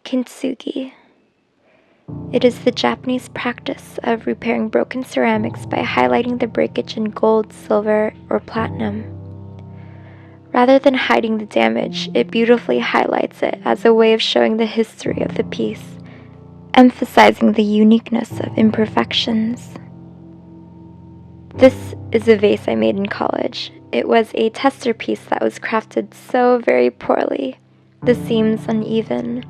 Kintsugi. It is the Japanese practice of repairing broken ceramics by highlighting the breakage in gold, silver, or platinum. Rather than hiding the damage, it beautifully highlights it as a way of showing the history of the piece, emphasizing the uniqueness of imperfections. This is a vase I made in college. It was a tester piece that was crafted so very poorly. The seams uneven,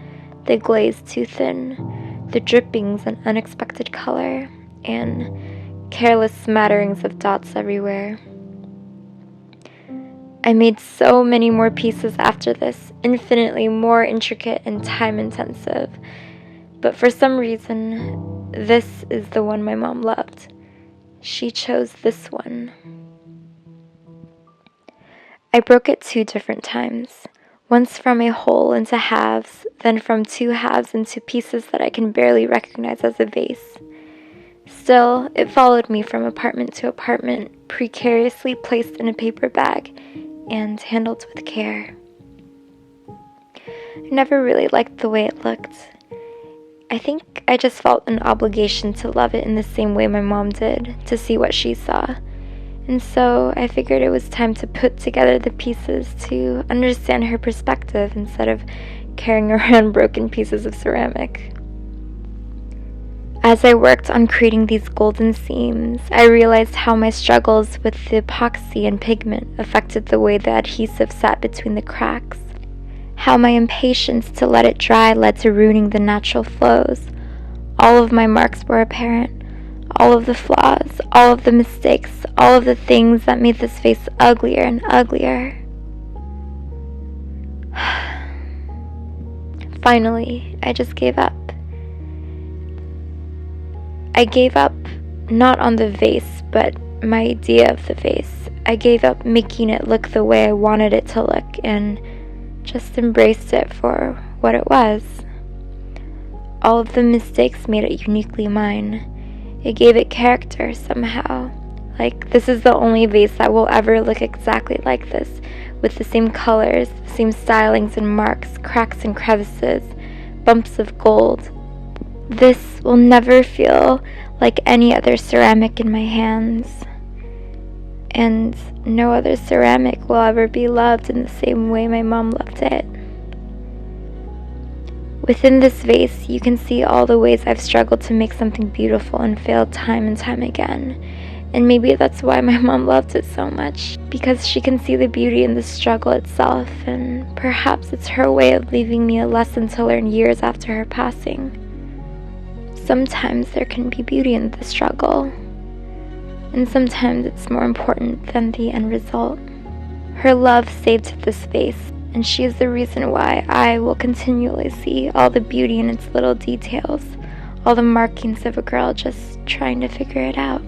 the glaze too thin, the drippings an unexpected color, and careless smatterings of dots everywhere. I made so many more pieces after this, infinitely more intricate and time-intensive, but for some reason, this is the one my mom loved. She chose this one. I broke it 2 different times. Once from a whole into halves, then from 2 halves into pieces that I can barely recognize as a vase. Still, it followed me from apartment to apartment, precariously placed in a paper bag and handled with care. I never really liked the way it looked. I think I just felt an obligation to love it in the same way my mom did, to see what she saw. And so I figured it was time to put together the pieces to understand her perspective instead of carrying around broken pieces of ceramic. As I worked on creating these golden seams, I realized how my struggles with the epoxy and pigment affected the way the adhesive sat between the cracks, how my impatience to let it dry led to ruining the natural flows. All of my marks were apparent. All of the flaws, all of the mistakes, all of the things that made this face uglier and uglier. Finally, I just gave up. I gave up not on the vase, but my idea of the vase. I gave up making it look the way I wanted it to look and just embraced it for what it was. All of the mistakes made it uniquely mine. It gave it character somehow. Like, this is the only vase that will ever look exactly like this, with the same colors, the same stylings and marks, cracks and crevices, bumps of gold. This will never feel like any other ceramic in my hands. And no other ceramic will ever be loved in the same way my mom loved it. Within this vase, you can see all the ways I've struggled to make something beautiful and failed time and time again. And maybe that's why my mom loved it so much, because she can see the beauty in the struggle itself, and perhaps it's her way of leaving me a lesson to learn years after her passing. Sometimes there can be beauty in the struggle, and sometimes it's more important than the end result. Her love saved this vase, and she is the reason why I will continually see all the beauty in its little details, all the markings of a girl just trying to figure it out.